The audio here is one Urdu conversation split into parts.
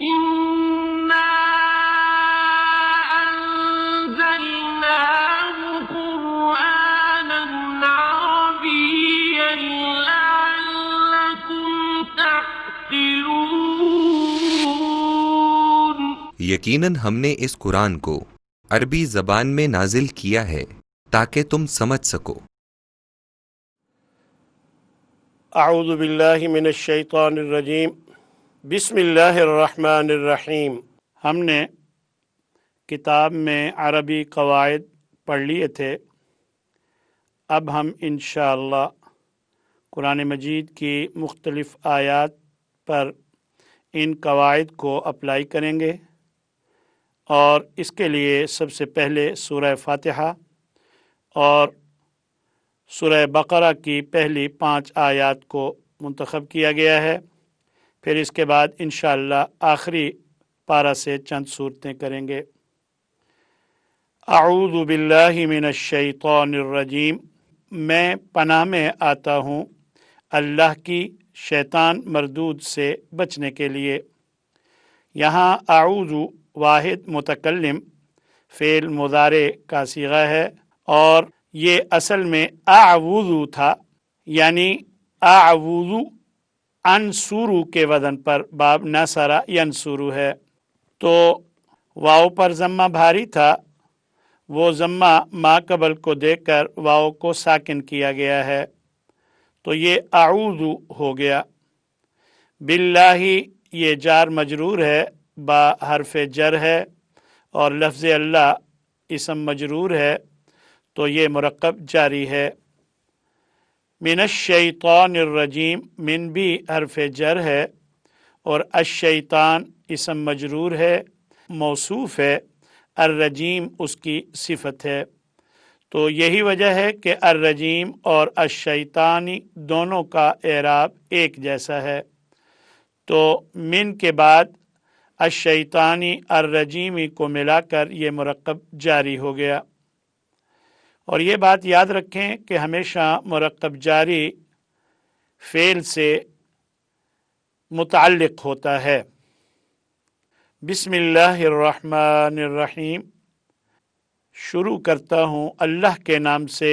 إنا أنزلناه قرآنا عربيا لعلكم تعقلون۔ یقیناً ہم نے اس قرآن کو عربی زبان میں نازل کیا ہے تاکہ تم سمجھ سکو۔ اعوذ باللہ من الشیطان الرجیم، بسم اللہ الرحمن الرحیم۔ ہم نے کتاب میں عربی قواعد پڑھ لیے تھے، اب ہم انشاءاللہ قرآن مجید کی مختلف آیات پر ان قواعد کو اپلائی کریں گے، اور اس کے لیے سب سے پہلے سورہ فاتحہ اور سورہ بقرہ کی پہلی 5 آیات کو منتخب کیا گیا ہے، پھر اس کے بعد انشاءاللہ آخری پارہ سے چند صورتیں کریں گے۔ اعوذ باللہ من الشیطان الرجیم، میں پناہ میں آتا ہوں اللہ کی شیطان مردود سے بچنے کے لیے۔ یہاں اعوذ واحد متکلم فعل مضارع کا صیغہ ہے، اور یہ اصل میں اعوذ تھا، یعنی اعوذ انصرو کے وزن پر باب نصر ینصرو ہے، تو واو پر ضمہ بھاری تھا، وہ ضمہ ما قبل کو دیکھ کر واو کو ساکن کیا گیا ہے، تو یہ اعوذ ہو گیا۔ باللہ یہ جار مجرور ہے، با حرف جر ہے، اور لفظ اللہ اسم مجرور ہے، تو یہ مرکب جاری ہے۔ من الشیطان الرجیم، من بھی حرف جر ہے، اور الشیطان اسم مجرور ہے، موصوف ہے، الرجیم اس کی صفت ہے، تو یہی وجہ ہے کہ الرجیم اور الشیطانی دونوں کا اعراب ایک جیسا ہے، تو من کے بعد الشیطانی الرجیمی کو ملا کر یہ مرکب جاری ہو گیا۔ اور یہ بات یاد رکھیں کہ ہمیشہ مرکب جاری فعل سے متعلق ہوتا ہے۔ بسم اللہ الرحمن الرحیم، شروع کرتا ہوں اللہ کے نام سے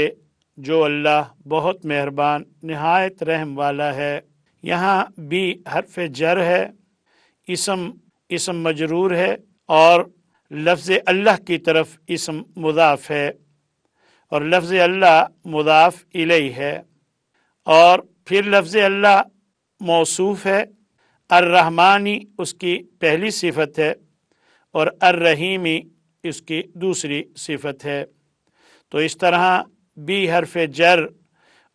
جو اللہ بہت مہربان نہایت رحم والا ہے۔ یہاں بھی حرف جر ہے، اسم مجرور ہے، اور لفظ اللہ کی طرف اسم مضاف ہے، اور لفظ اللہ مضاف الیہ ہے، اور پھر لفظ اللہ موصوف ہے، الرحمانی اس کی پہلی صفت ہے، اور الرحیمی اس کی دوسری صفت ہے، تو اس طرح بھی حرف جر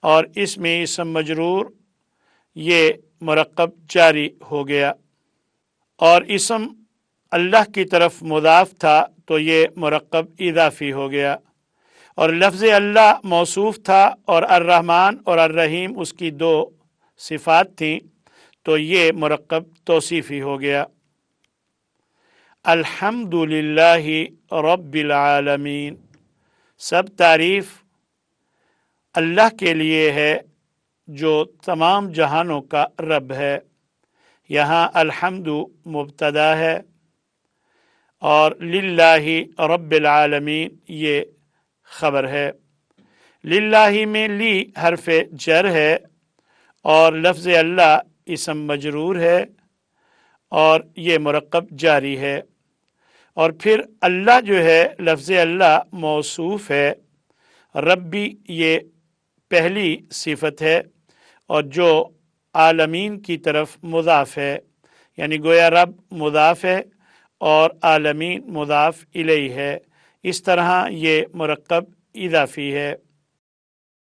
اور اسم مجرور یہ مرکب جاری ہو گیا، اور اسم اللہ کی طرف مضاف تھا تو یہ مرکب اضافی ہو گیا، اور لفظ اللہ موصوف تھا، اور الرحمن اور الرحیم اس کی 2 صفات تھیں، تو یہ مرکب توصیفی ہو گیا۔ الحمد للہ رب العالمین، سب تعریف اللہ کے لیے ہے جو تمام جہانوں کا رب ہے۔ یہاں الحمد مبتدا ہے، اور للہ رب العالمین یہ خبر ہے۔ للہ میں لی حرف جر ہے، اور لفظ اللہ اسم مجرور ہے، اور یہ مرکب جاری ہے، اور پھر اللہ جو ہے لفظ اللہ موصوف ہے، ربی یہ پہلی صفت ہے، اور جو عالمین کی طرف مضاف ہے، یعنی گویا رب مضاف ہے اور عالمین مضاف الیہ ہے، اس طرح یہ مرکب اضافی ہے۔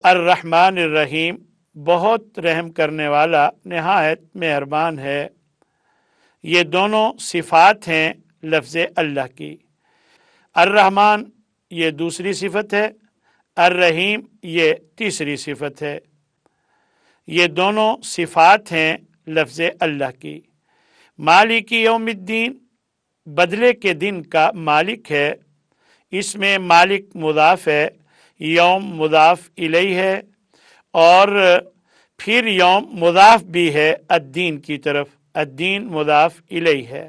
الرحمن الرحیم، بہت رحم کرنے والا نہایت مہربان ہے، یہ دونوں صفات ہیں لفظ اللہ کی۔ الرحمن یہ دوسری صفت ہے، الرحیم یہ تیسری صفت ہے، یہ دونوں صفات ہیں لفظ اللہ کی۔ مالک یوم الدین، بدلے کے دن کا مالک ہے، اس میں مالک مضاف ہے، یوم مضاف الیہ ہے، اور پھر یوم مضاف بھی ہے الدین کی طرف، الدین مضاف الیہ ہے،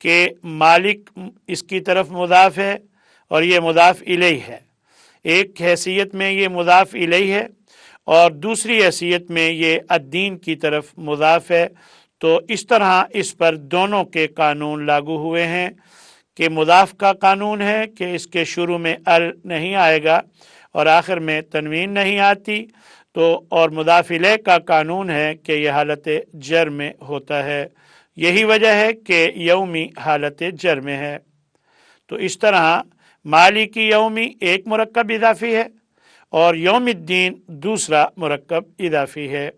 کہ مالک اس کی طرف مضاف ہے اور یہ مضاف الیہ ہے. ایک حیثیت میں یہ مضاف الیہ ہے اور دوسری حیثیت میں یہ الدین کی طرف مضاف ہے. تو اس طرح اس پر دونوں کے قانون لاگو ہوئے ہیں کہ مضاف کا قانون ہے کہ اس کے شروع میں ال نہیں آئے گا اور آخر میں تنوین نہیں آتی، تو اور مضاف الیہ کا قانون ہے کہ یہ حالت جر میں ہوتا ہے. یہی وجہ ہے کہ یومی حالت جر میں ہے. تو اس طرح مالکی یومی ایک مرکب اضافی ہے اور یوم الدین دوسرا مرکب اضافی ہے.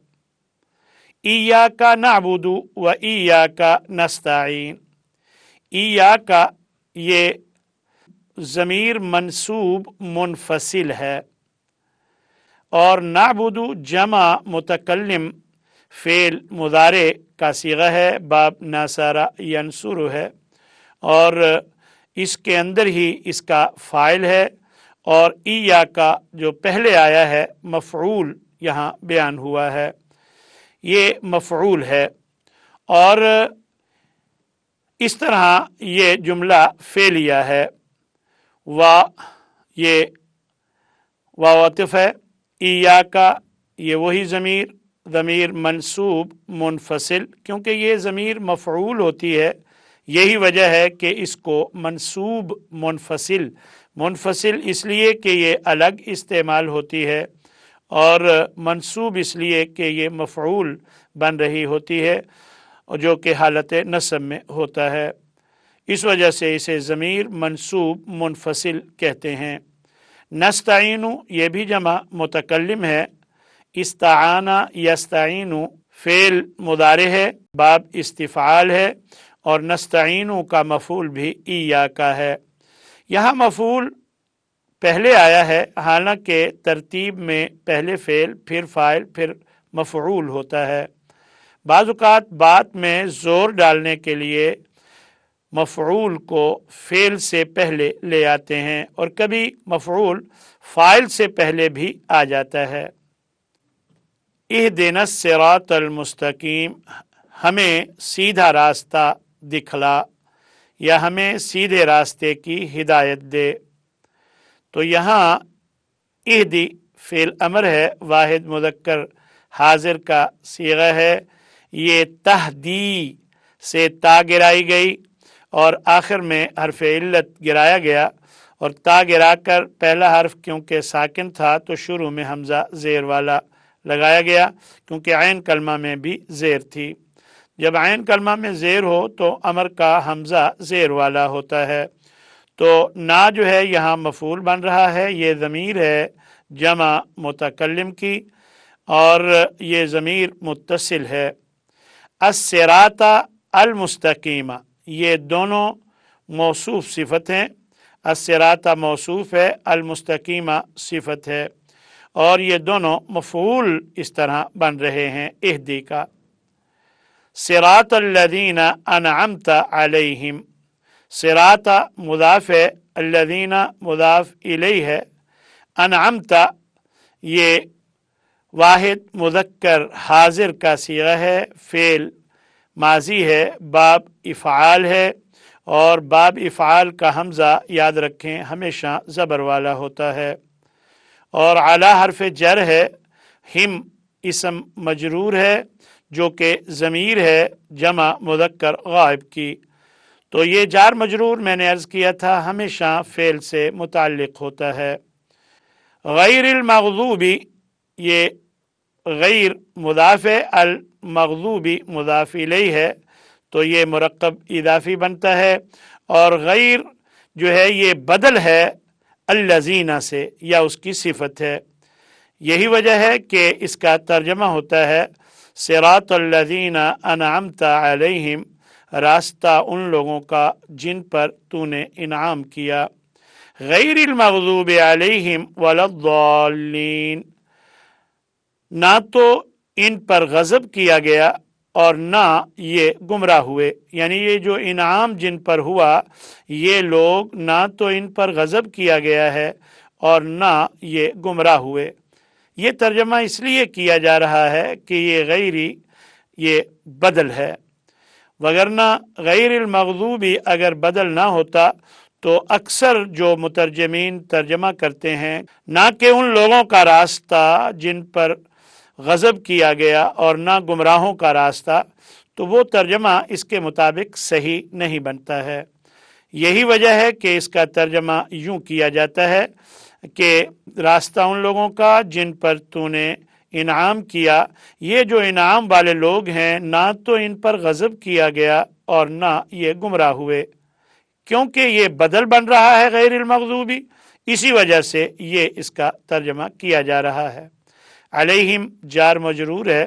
ایاک نعبد و ایاک نستعین. ایاک یہ ضمیر منصوب منفصل ہے اور نعبد جمع متکلم فعل مضارع کا صیغہ ہے، باب ناصرہ ینصر ہے اور اس کے اندر ہی اس کا فاعل ہے. اور ایاک جو پہلے آیا ہے مفعول یہاں بیان ہوا ہے، یہ مفعول ہے. اور اس طرح یہ جملہ فعلیہ ہے. یہ عطف ہے. ایاک یہ وہی ضمیر منصوب منفصل، کیونکہ یہ ضمیر مفعول ہوتی ہے، یہی وجہ ہے کہ اس کو منصوب منفصل اس لیے کہ یہ الگ استعمال ہوتی ہے اور منصوب اس لیے کہ یہ مفعول بن رہی ہوتی ہے جو کہ حالت نصب میں ہوتا ہے. اس وجہ سے اسے ضمیر منصوب منفصل کہتے ہیں. نستعین یہ بھی جمع متکلم ہے. استعان یستعین فعل مضارع ہے، باب استفعال ہے اور نستعین کا مفعول بھی ایاک ہے. یہاں مفعول پہلے آیا ہے، حالانکہ ترتیب میں پہلے فعل پھر فاعل پھر مفعول ہوتا ہے. بعض اوقات بات میں زور ڈالنے کے لیے مفعول کو فعل سے پہلے لے آتے ہیں اور کبھی مفعول فاعل سے پہلے بھی آ جاتا ہے. اہدنا الصراط المستقیم، ہمیں سیدھا راستہ دکھلا یا ہمیں سیدھے راستے کی ہدایت دے. تو یہاں اہدی فعل امر ہے، واحد مذکر حاضر کا صیغہ ہے. یہ تہدی سے تا گرائی گئی اور آخر میں حرف علت گرایا گیا اور تا گرا کر پہلا حرف کیونکہ ساکن تھا تو شروع میں حمزہ زیر والا لگایا گیا، کیونکہ عین کلمہ میں بھی زیر تھی. جب عین کلمہ میں زیر ہو تو امر کا حمزہ زیر والا ہوتا ہے. تو نا جو ہے یہاں مفعول بن رہا ہے، یہ ضمیر ہے جمع متکلم کی اور یہ ضمیر متصل ہے. الصراط المستقیم یہ دونوں موصوف صفت ہیں. الصراط موصوف ہے، المستقیمہ صفت ہے اور یہ دونوں مفعول اس طرح بن رہے ہیں اہدی کا. صراط الذین انعمت علیہم، صراط مضاف ہے، الذین مضاف الیہ ہے، انعمت یہ واحد مذکر حاضر کا صیغہ ہے، فعل ماضی ہے، باب افعال ہے اور باب افعال کا حمزہ یاد رکھیں ہمیشہ زبر والا ہوتا ہے. اور علی حرف جر ہے. ہم اسم مجرور ہے جو کہ ضمیر ہے جمع مذکر غائب کی. تو یہ جار مجرور میں نے عرض کیا تھا ہمیشہ فعل سے متعلق ہوتا ہے. غیر المغضوبی یہ غیر مضاف ہے، المغضوبی مضاف الیہ ہے تو یہ مرکب اضافی بنتا ہے اور غیر جو ہے یہ بدل ہے الذین سے یا اس کی صفت ہے. یہی وجہ ہے کہ اس کا ترجمہ ہوتا ہے صراط الذین انعمت علیہم، راستہ ان لوگوں کا جن پر تو نے انعام کیا. غیر المغضوب علیہم ولا الضالین، نہ تو ان پر غضب کیا گیا اور نہ یہ گمراہ ہوئے. یعنی یہ جو انعام جن پر ہوا یہ لوگ نہ تو ان پر غضب کیا گیا ہے اور نہ یہ گمراہ ہوئے. یہ ترجمہ اس لیے کیا جا رہا ہے کہ یہ غیری یہ بدل ہے، وگرنہ غیر المغضوبی اگر بدل نہ ہوتا تو اکثر جو مترجمین ترجمہ کرتے ہیں نہ کہ ان لوگوں کا راستہ جن پر غضب کیا گیا اور نہ گمراہوں کا راستہ، تو وہ ترجمہ اس کے مطابق صحیح نہیں بنتا ہے۔ یہی وجہ ہے کہ اس کا ترجمہ یوں کیا جاتا ہے کہ راستہ ان لوگوں کا جن پر تو نے انعام کیا۔ یہ جو انعام والے لوگ ہیں نہ تو ان پر غضب کیا گیا اور نہ یہ گمراہ ہوئے، کیونکہ یہ بدل بن رہا ہے غیر المغضوبی، اسی وجہ سے یہ اس کا ترجمہ کیا جا رہا ہے۔ علیہم جار مجرور ہے،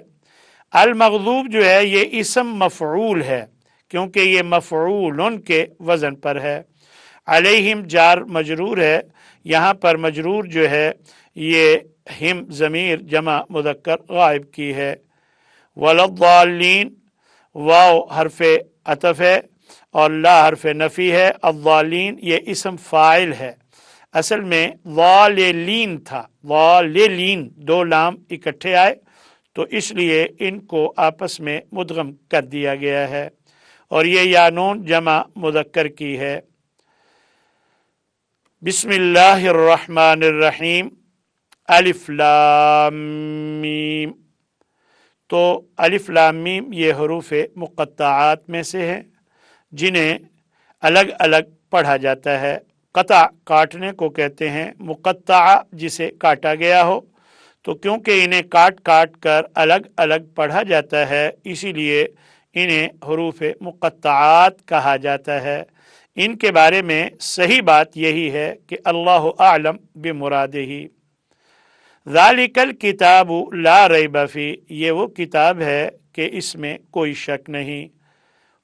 المغضوب جو ہے یہ اسم مفعول ہے کیونکہ یہ مفعول کے وزن پر ہے۔ علیہم جار مجرور ہے، یہاں پر مجرور جو ہے یہ ہم ضمیر جمع مذکر غائب کی ہے۔ وللضالین واو حرف عطف ہے اور لا حرف نفی ہے، الضالین یہ اسم فاعل ہے، اصل میں ضالین تھا، ضالین دو لام اکٹھے آئے تو اس لیے ان کو آپس میں مدغم کر دیا گیا ہے، اور یہ یا نون جمع مذکر کی ہے۔ بسم اللہ الرحمن الرحیم، الف لام میم۔ تو الف لام میم یہ حروف مقطعات میں سے ہے جنہیں الگ الگ پڑھا جاتا ہے۔ قطع کاٹنے کو کہتے ہیں، مقطع جسے کاٹا گیا ہو، تو کیونکہ انہیں کاٹ کاٹ کر الگ الگ پڑھا جاتا ہے اسی لیے انہیں حروف مقطعات کہا جاتا ہے۔ ان کے بارے میں صحیح بات یہی ہے کہ اللہ اعلم بمرادہ۔ ذالک الکتاب لا ریب فیہ، یہ وہ کتاب ہے کہ اس میں کوئی شک نہیں۔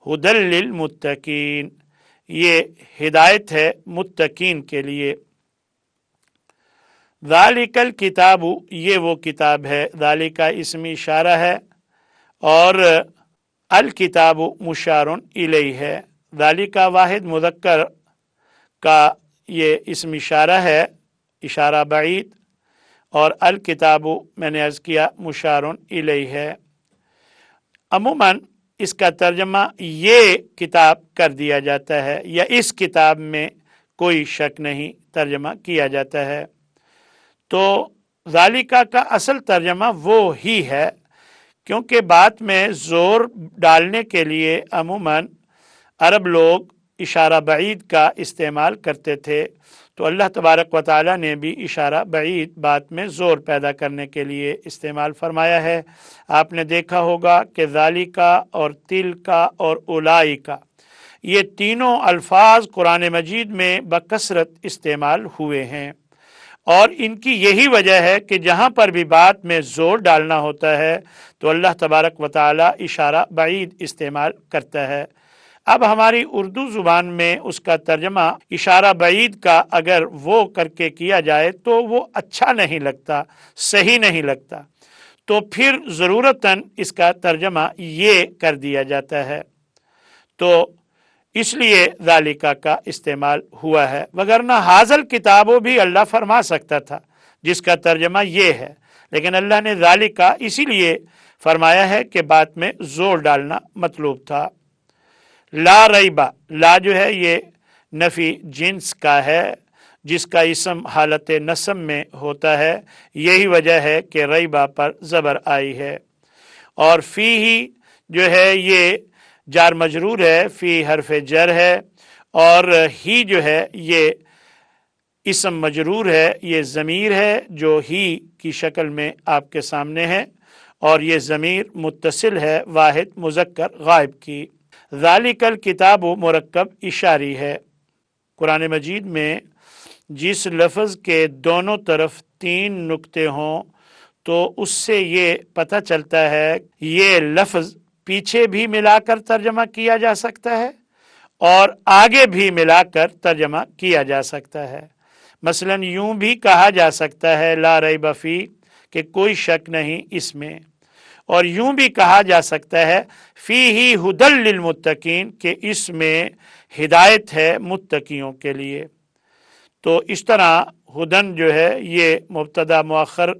ھدی للمتقین، یہ ہدایت ہے متقین کے لیے۔ ذالک الکتاب، یہ وہ کتاب ہے، ذالک اسم اشارہ ہے اور الکتاب مشار الیہ ہے۔ ذالک واحد مذکر کا یہ اسم اشارہ ہے، اشارہ بعید، اور الکتاب میں نے عرض کیا مشار الیہ ہے۔ عموماً اس کا ترجمہ یہ کتاب کر دیا جاتا ہے یا اس کتاب میں کوئی شک نہیں ترجمہ کیا جاتا ہے۔ تو ذالکہ کا اصل ترجمہ وہ ہی ہے، کیونکہ بات میں زور ڈالنے کے لیے عموماً عرب لوگ اشارہ بعید کا استعمال کرتے تھے، تو اللہ تبارک و تعالیٰ نے بھی اشارہ بعید بات میں زور پیدا کرنے کے لیے استعمال فرمایا ہے۔ آپ نے دیکھا ہوگا کہ ذالکہ اور تلکہ اور اولئکہ یہ تینوں الفاظ قرآن مجید میں بکثرت استعمال ہوئے ہیں، اور ان کی یہی وجہ ہے کہ جہاں پر بھی بات میں زور ڈالنا ہوتا ہے تو اللہ تبارک و تعالیٰ اشارہ بعید استعمال کرتا ہے۔ اب ہماری اردو زبان میں اس کا ترجمہ اشارہ بعید کا اگر وہ کر کے کیا جائے تو وہ اچھا نہیں لگتا، صحیح نہیں لگتا، تو پھر ضرورتاً اس کا ترجمہ یہ کر دیا جاتا ہے، تو اس لیے ذالکہ کا استعمال ہوا ہے، وگرنہ حاضل کتابوں بھی اللہ فرما سکتا تھا جس کا ترجمہ یہ ہے، لیکن اللہ نے ذالکہ اسی لیے فرمایا ہے کہ بات میں زور ڈالنا مطلوب تھا۔ لا ریبہ، لا جو ہے یہ نفی جنس کا ہے جس کا اسم حالت نصب میں ہوتا ہے، یہی وجہ ہے کہ ریبہ پر زبر آئی ہے، اور فیہ جو ہے یہ جار مجرور ہے، فی حرف جر ہے، اور ہی جو ہے یہ اسم مجرور ہے، یہ ضمیر ہے جو ہی کی شکل میں آپ کے سامنے ہے، اور یہ ضمیر متصل ہے واحد مذکر غائب کی۔ ذالک الکتاب مرکب اشاری ہے۔ قرآن مجید میں جس لفظ کے دونوں طرف 3 نقطے ہوں تو اس سے یہ پتہ چلتا ہے یہ لفظ پیچھے بھی ملا کر ترجمہ کیا جا سکتا ہے اور آگے بھی ملا کر ترجمہ کیا جا سکتا ہے۔ مثلا یوں بھی کہا جا سکتا ہے لا ریب فیہ کہ کوئی شک نہیں اس میں، اور یوں بھی کہا جا سکتا ہے فیہ ھدی للمتقین کہ اس میں ہدایت ہے متقیوں کے لیے۔ تو اس طرح ہدن جو ہے یہ مبتدا مؤخر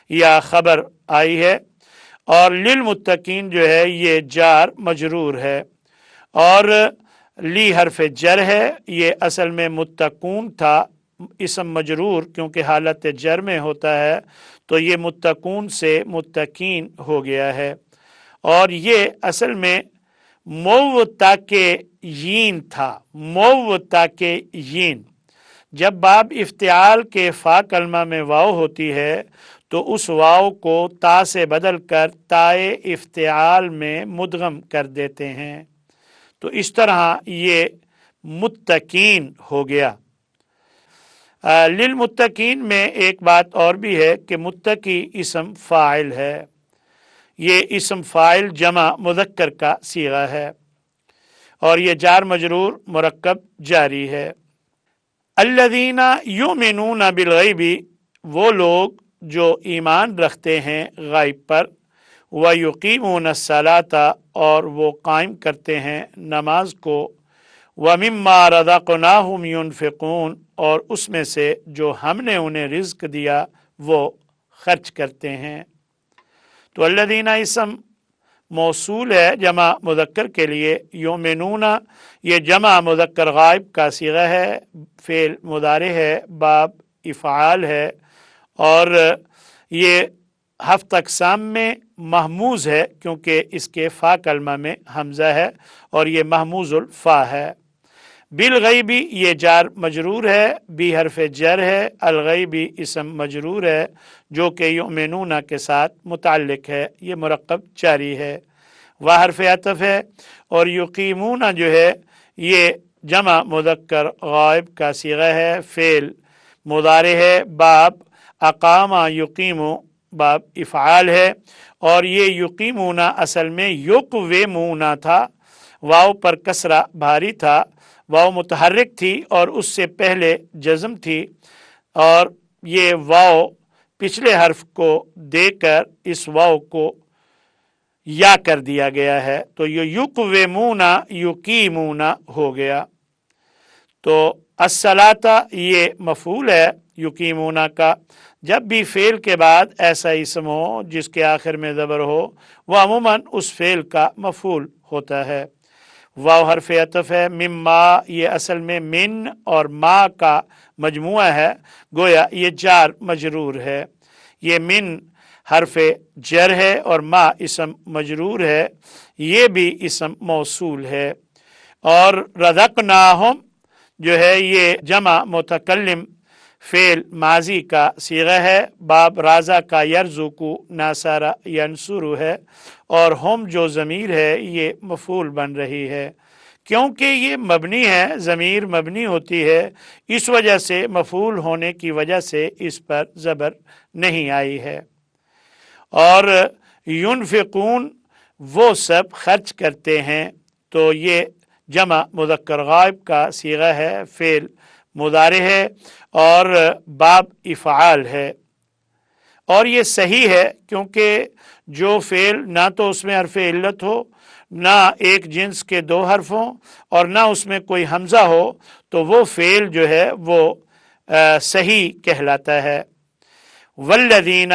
یا خبر آئی ہے، اور للمتقین جو ہے یہ جار مجرور ہے، اور لی حرف جر ہے، یہ اصل میں متقون تھا، اسم مجرور کیونکہ حالت جر میں ہوتا ہے تو یہ متقون سے متقین ہو گیا ہے، اور یہ اصل میں موتا کے یین تھا، موتا کے یین۔ جب باب افتعال کے فا کلمہ میں واو ہوتی ہے تو اس واو کو تا سے بدل کر تائے افتعال میں مدغم کر دیتے ہیں، تو اس طرح یہ متقین ہو گیا۔ للمتقین میں ایک بات اور بھی ہے کہ متقی اسم فاعل ہے، یہ اسم فاعل جمع مذکر کا صیغہ ہے، اور یہ جار مجرور مرکب جاری ہے۔ الذین یؤمنون بالغیب، وہ لوگ جو ایمان رکھتے ہیں غیب پر، ویقیمون الصلاۃ، اور وہ قائم کرتے ہیں نماز کو، ومما رزقناہم ینفقون، اور اس میں سے جو ہم نے انہیں رزق دیا وہ خرچ کرتے ہیں۔ تو الذین اسم موصول ہے جمع مذکر کے لیے، یؤمنون یہ جمع مذکر غائب کا صیغہ ہے، فعل مضارع ہے، باب افعال ہے، اور یہ ہفت اقسام میں محموز ہے کیونکہ اس کے فا کلمہ میں حمزہ ہے اور یہ محموز الفا ہے۔ بالغیبی یہ جار مجرور ہے، بی حرف جر ہے، الغیبی اسم مجرور ہے جو کہ یؤمنون کے ساتھ متعلق ہے، یہ مرکب جاری ہے، و حرف عطف ہے، اور یقیمون جو ہے یہ جمع مذکر غائب کا صیغہ ہے، فعل مضارع ہے، باب اقامہ یقیمو باب افعال ہے، اور یہ یقیمون اصل میں یقومون تھا، واو پر کسرہ بھاری تھا، واو متحرک تھی اور اس سے پہلے جزم تھی، اور یہ واو پچھلے حرف کو دے کر اس واو کو یا کر دیا گیا ہے، تو یہ یقومون یقیمون ہو گیا۔ تو الصلاۃ یہ مفعول ہے یقیمون کا، جب بھی فعل کے بعد ایسا اسم ہو جس کے آخر میں زبر ہو وہ عموماً اس فعل کا مفعول ہوتا ہے۔ واو حرف عطف ہے، مما یہ اصل میں من اور ما کا مجموعہ ہے، گویا یہ جار مجرور ہے، یہ من حرف جر ہے اور ما اسم مجرور ہے، یہ بھی اسم موصول ہے، اور رزقناہم جو ہے یہ جمع متکلم فعل ماضی کا صیغہ ہے، باب رازا کا یرزقو ناصر ینصر ہے، اور ہم جو ضمیر ہے یہ مفعول بن رہی ہے، کیونکہ یہ مبنی ہے، ضمیر مبنی ہوتی ہے، اس وجہ سے مفعول ہونے کی وجہ سے اس پر زبر نہیں آئی ہے۔ اور ینفقون وہ سب خرچ کرتے ہیں، تو یہ جمع مذکر غائب کا صیغہ ہے، فعل مضارع ہے اور باب افعال ہے، اور یہ صحیح ہے کیونکہ جو فعل نہ تو اس میں حرف علت ہو، نہ ایک جنس کے دو حرف ہوں، اور نہ اس میں کوئی حمزہ ہو، تو وہ فعل جو ہے وہ صحیح کہلاتا ہے۔ والذین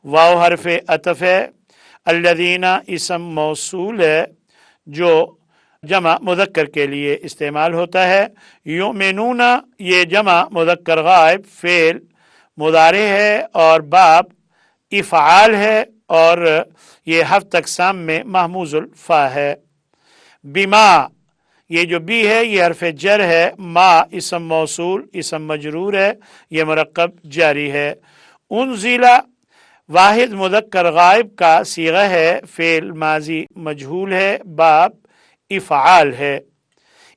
واو حرف عطف ہے، الذین اسم موصول ہے جو جمع مذکر کے لیے استعمال ہوتا ہے، یؤمنون یہ جمع مذکر غائب فعل مضارع ہے اور باب افعال ہے، اور یہ ہفت اقسام میں محموز الفا ہے۔ بما یہ جو بی ہے یہ حرف جر ہے، ما اسم موصول اسم مجرور ہے، یہ مرکب جاری ہے۔ انزلہ واحد مذکر غائب کا صیغہ ہے، فعل ماضی مجہول ہے، باب افعال ہے۔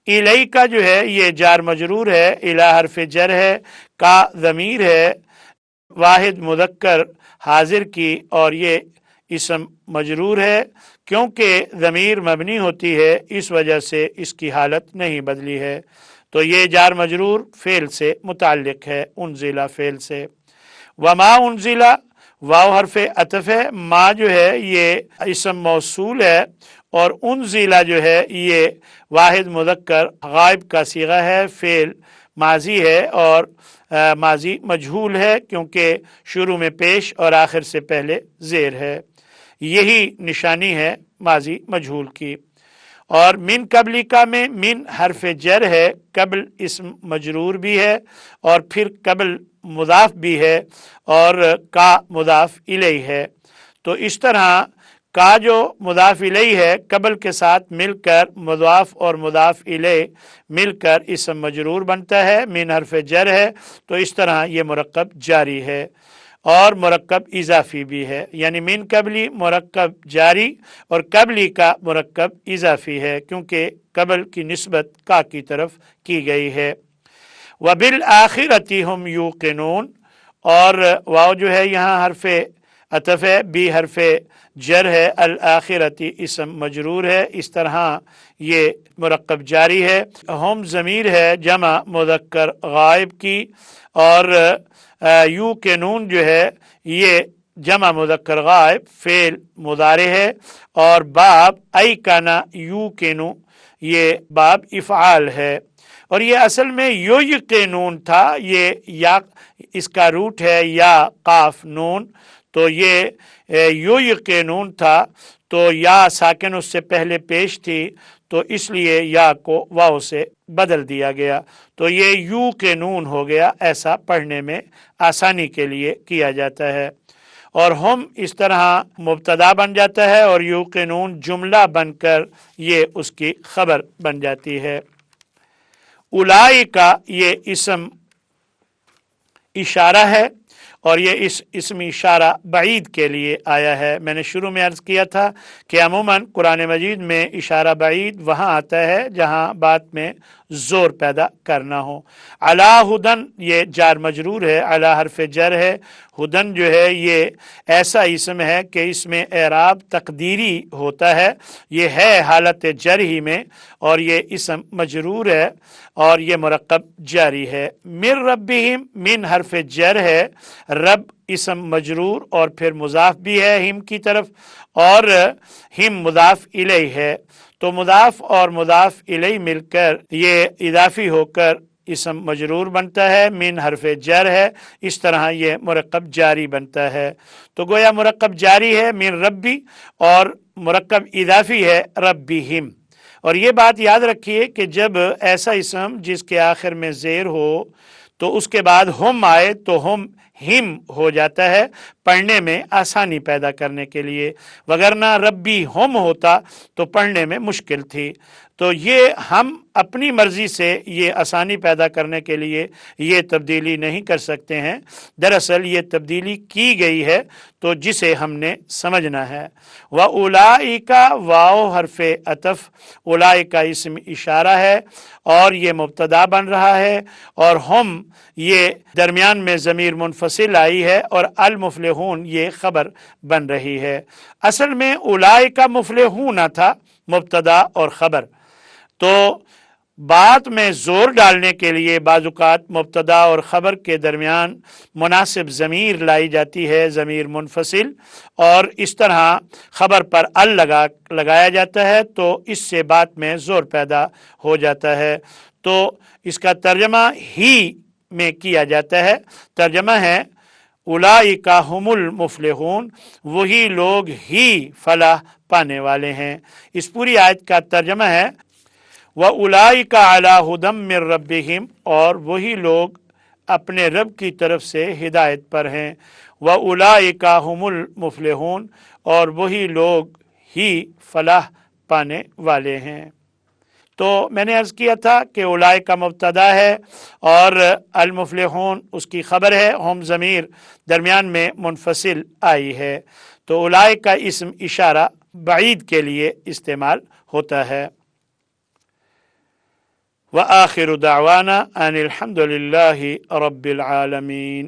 الی کا جو ہے یہ جار مجرور ہے، الی حرف جر ہے، کا ضمیر ہے واحد مذکر حاضر کی، اور یہ اسم مجرور ہے کیونکہ ضمیر مبنی ہوتی ہے، اس وجہ سے اس کی حالت نہیں بدلی ہے، تو یہ جار مجرور فعل سے متعلق ہے، انزلہ فعل سے۔ وما انزلہ واو حرف عطف ہے، ما جو ہے یہ اسم موصول ہے، اور انزلہ جو ہے یہ واحد مذکر غائب کا صیغہ ہے، فعل ماضی ہے اور ماضی مجہول ہے کیونکہ شروع میں پیش اور آخر سے پہلے زیر ہے۔ یہی نشانی ہے ماضی مجہول کی۔ اور من قبلی کا میں من حرف جر ہے، قبل اسم مجرور بھی ہے اور پھر قبل مضاف بھی ہے اور کا مضاف الیہ ہے۔ تو اس طرح کا جو مضاف الیہ ہے قبل کے ساتھ مل کر مضاف اور مضاف الیہ مل کر اسم مجرور بنتا ہے، من حرف جر ہے، تو اس طرح یہ مرکب جاری ہے اور مرکب اضافی بھی ہے، یعنی من قبلی مرکب جاری اور قبلی کا مرکب اضافی ہے کیونکہ قبل کی نسبت کا کی طرف کی گئی ہے۔ وَبِالْآخِرَةِ هُمْ يُوقِنُونَ، اور واو جو ہے یہاں حرف عطف ہے، بی حرف جر ہے، الآخرتی اسم مجرور ہے، اس طرح یہ مرکب جاری ہے۔ ہم ضمیر ہے جمع مذکر غائب کی، اور یو کے نون جو ہے یہ جمع مذکر غائب فعل مضارع ہے، اور باب ای کانا یو کے نو یہ باب افعال ہے، اور یہ اصل میں یو کے نون تھا، یہ یا اس کا روٹ ہے یا قاف نون، تو یہ یو کے نون تھا، تو یا ساکن اس سے پہلے پیش تھی تو اس لیے یا کو واو سے بدل دیا گیا، تو یہ یو کے نون ہو گیا، ایسا پڑھنے میں آسانی کے لیے کیا جاتا ہے۔ اور ہم اس طرح مبتدا بن جاتا ہے اور یو کے نون جملہ بن کر یہ اس کی خبر بن جاتی ہے۔ اولائی کا یہ اسم اشارہ ہے، اور یہ اس اسم اشارہ بعید کے لیے آیا ہے۔ میں نے شروع میں عرض کیا تھا کہ عموماً قرآن مجید میں اشارہ بعید وہاں آتا ہے جہاں بات میں زور پیدا کرنا ہو۔ علی ہدن یہ جار مجرور ہے، علی حرف جر ہے، ہدن جو ہے یہ ایسا اسم ہے کہ اس میں اعراب تقدیری ہوتا ہے، یہ ہے حالت جر ہی میں، اور یہ اسم مجرور ہے اور یہ مرکب جاری ہے۔ من ربہم، من حرف جر ہے، رب اسم مجرور اور پھر مضاف بھی ہے ہم کی طرف، اور ہم مضاف الیہ ہے، تو مضاف اور مضاف الیہ مل کر یہ اضافی ہو کر اسم مجرور بنتا ہے، من حرف جر ہے، اس طرح یہ مرکب جاری بنتا ہے۔ تو گویا مرکب جاری ہے من ربی اور مرکب اضافی ہے ربہم۔ اور یہ بات یاد رکھیے کہ جب ایسا اسم جس کے آخر میں زیر ہو تو اس کے بعد ہم آئے تو ہم ہو جاتا ہے پڑھنے میں آسانی پیدا کرنے کے لیے، وگرنہ ربی ہم ہوتا تو پڑھنے میں مشکل تھی۔ تو یہ ہم اپنی مرضی سے یہ آسانی پیدا کرنے کے لیے یہ تبدیلی نہیں کر سکتے ہیں، دراصل یہ تبدیلی کی گئی ہے تو جسے ہم نے سمجھنا ہے۔ وَأُولَئِكَ واو حرف عطف، اولئک اسم اشارہ ہے اور یہ مبتدا بن رہا ہے، اور ہم یہ درمیان میں ضمیر منفصل آئی ہے اور المفلحون یہ خبر بن رہی ہے۔ اصل میں اولئک مفلحون تھا مبتدا اور خبر، تو بات میں زور ڈالنے کے لیے بعض اوقات مبتدا اور خبر کے درمیان مناسب ضمیر لائی جاتی ہے، ضمیر منفصل، اور اس طرح خبر پر لگایا جاتا ہے تو اس سے بات میں زور پیدا ہو جاتا ہے، تو اس کا ترجمہ ہی میں کیا جاتا ہے۔ ترجمہ ہے اولئک ھم المفلحون، وہی لوگ ہی فلاح پانے والے ہیں۔ اس پوری آیت کا ترجمہ ہے وَأُولَئِكَ عَلَىٰ هُدًى مِّن رَّبِّهِمْ، اور وہی لوگ اپنے رب کی طرف سے ہدایت پر ہیں۔ وَأُولَئِكَ هُمُ الْمُفْلِحُونَ، اور وہی لوگ ہی فلاح پانے والے ہیں۔ تو میں نے عرض کیا تھا کہ اولئک کا مبتدا ہے اور المفلحون اس کی خبر ہے، ہم ضمیر درمیان میں منفصل آئی ہے، تو اولئک کا اسم اشارہ بعید کے لیے استعمال ہوتا ہے۔ وآخر دعوانا ان الحمد للہ رب العالمین۔